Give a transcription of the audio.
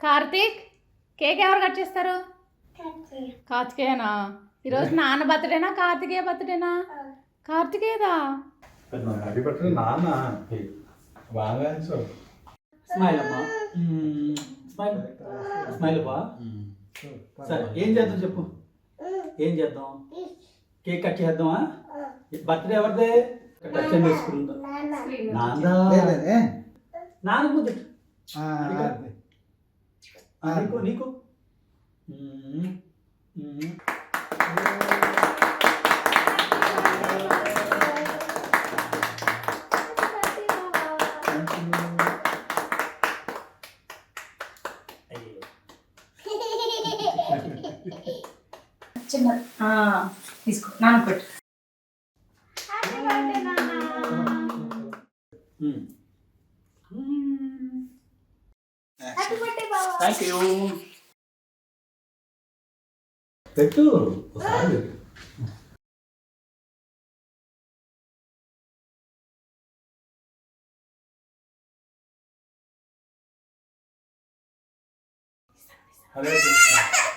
Karthik, cake ఎవరు cut చేస్తారు? కార్తికేయనా? ఈరోజు నాన్న బర్త్డేనా కార్తికేయ బర్త్డేనా? కార్తికేయదా? హ్యాపీ బర్త్డే నాన్న. బాగా స్మైల్ అమ్మా. స్మైల్ స్మైల్ అమ్మా. సరే ఏం చేద్దాం చెప్పు, ఏం చేద్దాం? కేక్ కట్ చేద్దామా? బర్త్డే ఎవరిదే? టచ్ వేసుకుందా? నాందా నాన్న ముద్దు నీకు నీకు చిన్న తీసుకో నాన్న పెట్టు. Thank you. పెట్టు ఒకసారి. హరే కృష్ణ.